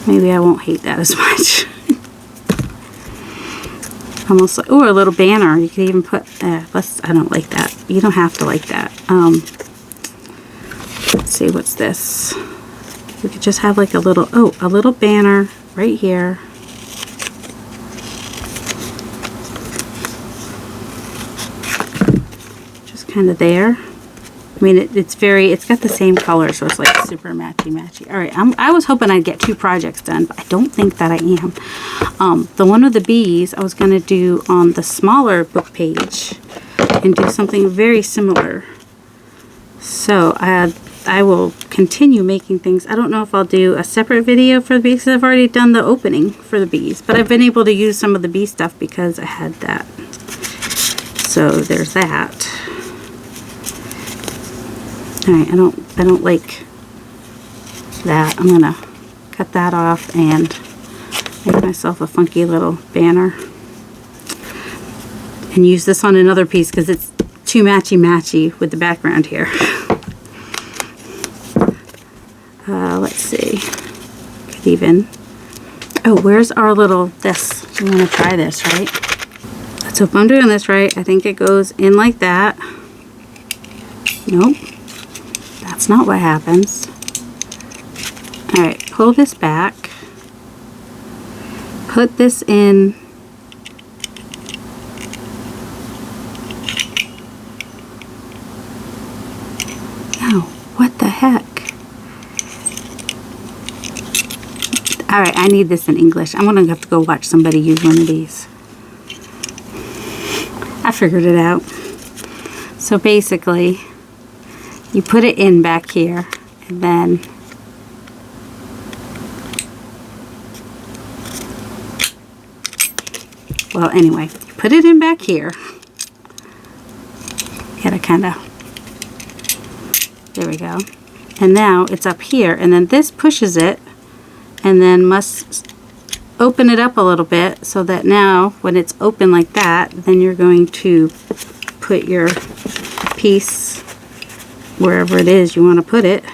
Maybe I won't hate that as much. Almost like, oh, a little banner. You could even put, I don't like that. You don't have to like that. Let's see, what's this? We could just have like a little, oh, a little banner right here. Just kind of there. I mean, it's got the same color, so it's like super matchy-matchy. All right, I was hoping I'd get 2 projects done, but I don't think that I am. The one with the bees, I was going to do on the smaller book page and do something very similar. So I will continue making things. I don't know if I'll do a separate video for the bees, because I've already done the opening for the bees, but I've been able to use some of the bee stuff because I had that. So there's that. Alright, I don't like that. I'm gonna cut that off and make myself a funky little banner. And use this on another piece because it's too matchy-matchy with the background here. Let's see. Could even, oh, where's our little, this? We want to try this, right? So if I'm doing this right, I think it goes in like that. Nope. That's not what happens. Alright, pull this back. Put this in. No, what the heck? Alright, I need this in English. I'm gonna have to go watch somebody use one of these. I figured it out. So basically, you put it in back here, and then well, anyway, you put it in back here. Gotta kind of, there we go. And now it's up here, and then this pushes it, and then must open it up a little bit so that now when it's open like that, then you're going to put your piece wherever it is you want to put it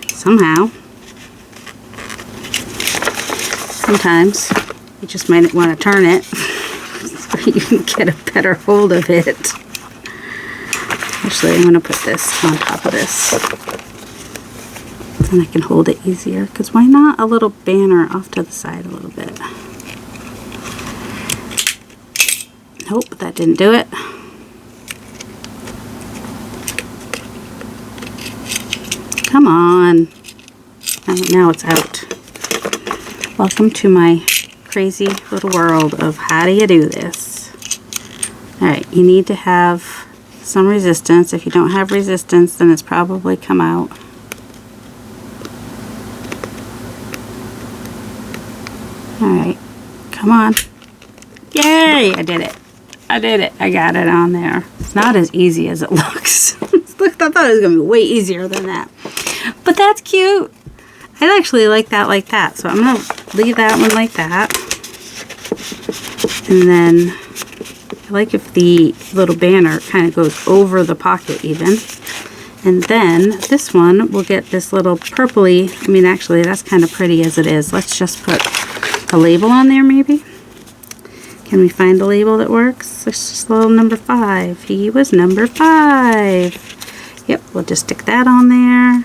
somehow. Sometimes you just might want to turn it so you can get a better hold of it. Actually, I'm going to put this on top of this, and I can hold it easier, because why not a little banner off to the side a little bit. Nope, that didn't do it. Come on. Now it's out. Welcome to my crazy little world of how do you do this. Alright, you need to have some resistance. If you don't have resistance, then it's probably come out. Alright, come on. Yay! I did it. I did it. I got it on there. It's not as easy as it looks. I thought it was going to be way easier than that. But that's cute. I actually like that. So I'm going to leave that one like that. And then I like if the little banner kind of goes over the pocket even. And then this one will get this little purpley. I mean, actually, that's kind of pretty as it is. Let's just put a label on there maybe. Can we find a label that works? It's just a little number 5. He was number 5. Yep, we'll just stick that on there.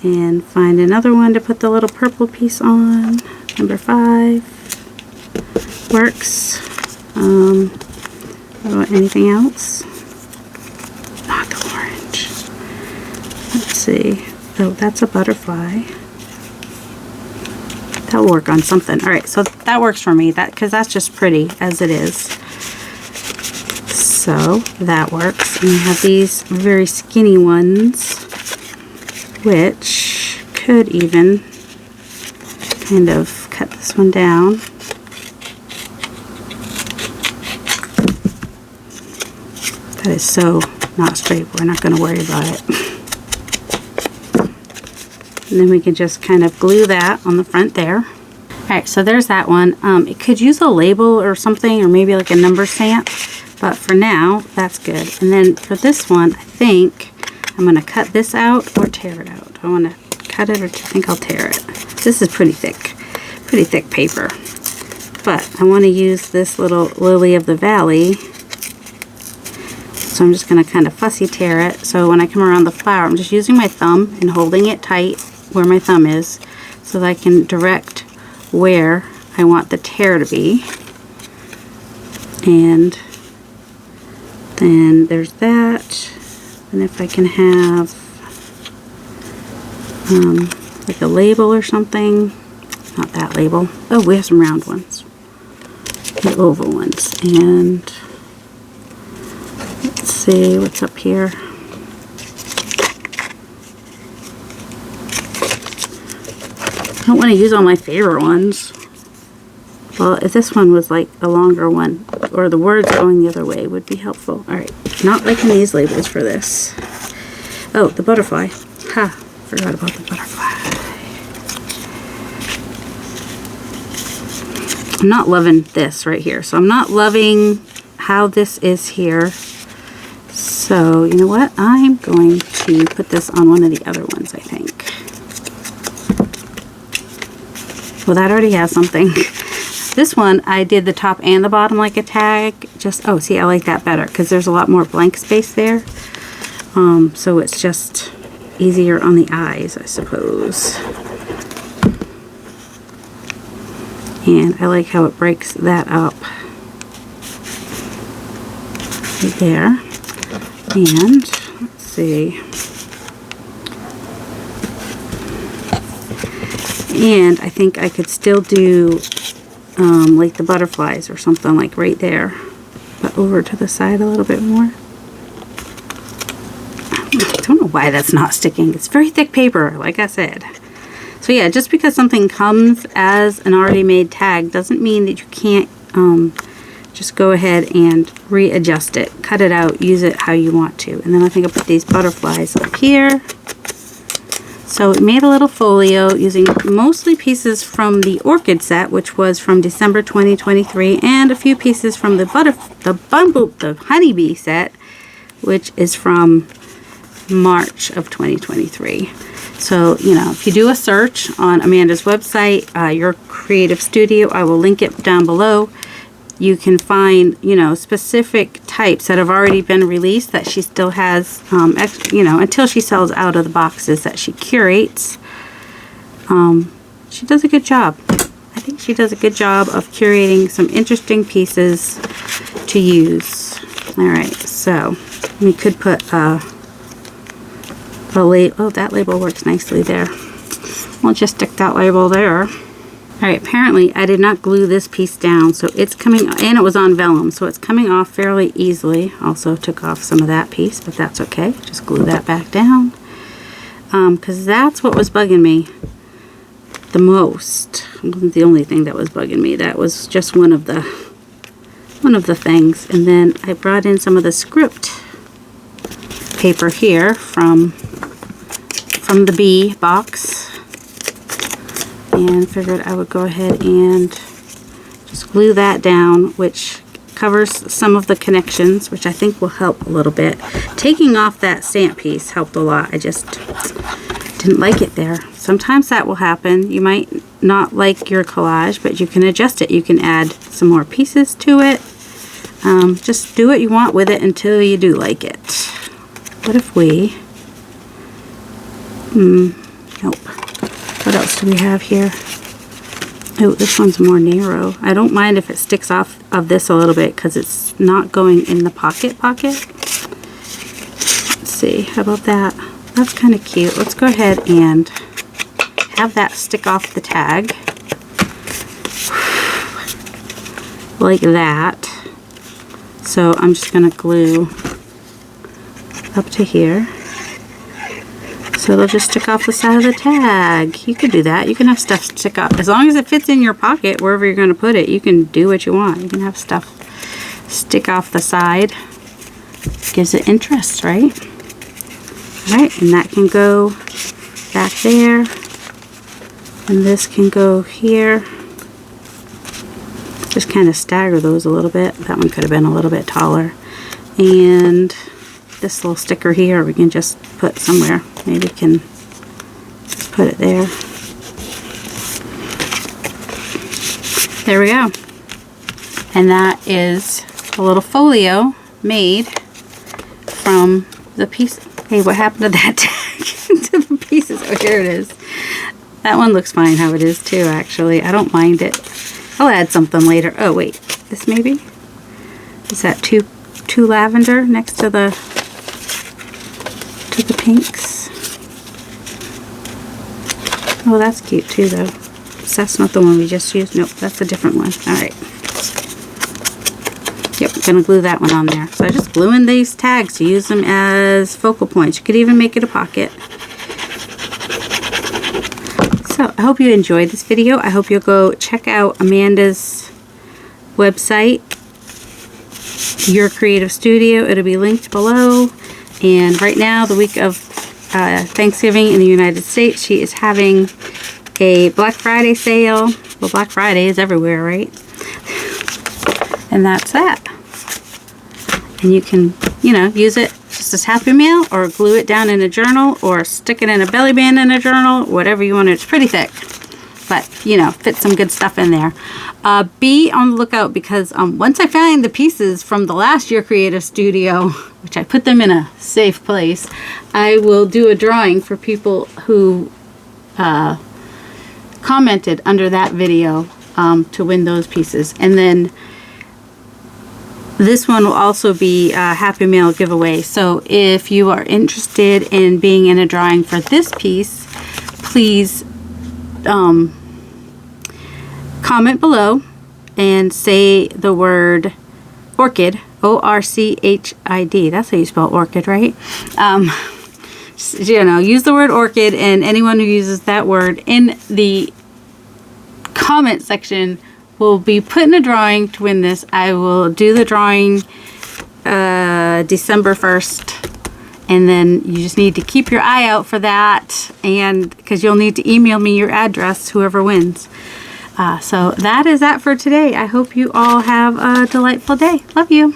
And find another one to put the little purple piece on. Number 5. Works. What about anything else? Not the orange. Let's see. Oh, that's a butterfly. That'll work on something. Alright, so that works for me. Because that's just pretty as it is. So that works. And we have these very skinny ones, which could even kind of cut this one down. That is so not straight. We're not going to worry about it. And then we can just kind of glue that on the front there. Alright, so there's that one. It could use a label or something, or maybe like a number stamp. But for now, that's good. And then for this one, I think I'm going to cut this out or tear it out. Do I want to cut it, or do you think I'll tear it? This is pretty thick paper. But I want to use this little lily of the valley. So I'm just going to kind of fussy tear it. So when I come around the flower, I'm just using my thumb and holding it tight where my thumb is, so that I can direct where I want the tear to be. And then there's that. And if I can have like a label or something. Not that label. Oh, we have some round ones. The oval ones. And let's see what's up here. I don't want to use all my favorite ones. Well, if this one was like a longer one, or the words going the other way, would be helpful. Alright, not liking these labels for this. Oh, the butterfly. Ha, forgot about the butterfly. I'm not loving this right here. So I'm not loving how this is here. So, you know what? I'm going to put this on one of the other ones, I think. Well, that already has something. This one, I did the top and the bottom like a tag. Just, oh, see, I like that better because there's a lot more blank space there. So it's just easier on the eyes, I suppose. And I like how it breaks that up. Right there. And, let's see. And I think I could still do like the butterflies or something like right there, but over to the side a little bit more. I don't know why that's not sticking. It's very thick paper, like I said. So yeah, just because something comes as an already made tag doesn't mean that you can't just go ahead and readjust it, cut it out, use it how you want to. And then I think I'll put these butterflies up here. So we made a little folio using mostly pieces from the orchid set, which was from December 2023, and a few pieces from the honeybee set, which is from March of 2023. So, you know, if you do a search on Amanda's website, Your Creative Syudio, I will link it down below. You can find, you know, specific types that have already been released that she still has, you know, until she sells out of the boxes that she curates. She does a good job. I think she does a good job of curating some interesting pieces to use. All right, so we could put the label. Oh, that label works nicely there. We'll just stick that label there. Alright, apparently I did not glue this piece down, so it's coming, and it was on vellum, so it's coming off fairly easily. Also took off some of that piece, but that's okay. Just glue that back down. Because that's what was bugging me the most. It wasn't the only thing that was bugging me. That was just one of the things. And then I brought in some of the script paper here from the bee box. And figured I would go ahead and just glue that down, which covers some of the connections, which I think will help a little bit. Taking off that stamp piece helped a lot. I just didn't like it there. Sometimes that will happen. You might not like your collage, but you can adjust it. You can add some more pieces to it. Just do what you want with it until you do like it. What if we... nope. What else do we have here? Oh, this one's more narrow. I don't mind if it sticks off of this a little bit because it's not going in the pocket. Let's see, how about that? That's kind of cute. Let's go ahead and have that stick off the tag. Like that. So I'm just going to glue up to here. So it'll just stick off the side of the tag. You could do that. You can have stuff stick up. As long as it fits in your pocket, wherever you're going to put it, you can do what you want. You can have stuff stick off the side. Gives it interest, right? Alright, and that can go back there. And this can go here. Just kind of stagger those a little bit. That one could have been a little bit taller. And this little sticker here we can just put somewhere. Maybe we can just put it there. There we go. And that is a little folio made from the piece. Hey, what happened to that tag? To the pieces. Oh, here it is. That one looks fine how it is too, actually. I don't mind it. I'll add something later. Oh, wait. This maybe? Is that too lavender next to the pinks? Oh, that's cute too, though. So that's not the one we just used. Nope, that's a different one. Alright. Yep, I'm going to glue that one on there. So I just glue in these tags to use them as focal points. You could even make it a pocket. So I hope you enjoyed this video. I hope you'll go check out Amanda's website, Your Creative Syudio. It'll be linked below. And right now, the week of Thanksgiving in the United States, she is having a Black Friday sale. Well, Black Friday is everywhere, right? And that's that. And you can, you know, use it just as Happy Mail, or glue it down in a journal, or stick it in a belly band in a journal, whatever you want. It's pretty thick, but, you know, fit some good stuff in there. Be on the lookout, because once I find the pieces from the last Your Creative Syudio, which I put them in a safe place, I will do a drawing for people who commented under that video to win those pieces. And then this one will also be a Happy Mail giveaway. So if you are interested in being in a drawing for this piece, please comment below and say the word orchid, O-R-C-H-I-D. That's how you spell orchid, right? You know, use the word orchid, and anyone who uses that word in the comment section will be put in a drawing to win this. I will do the drawing December 1st. And then you just need to keep your eye out for that, and because you'll need to email me your address, whoever wins. So that is that for today. I hope you all have a delightful day. Love you.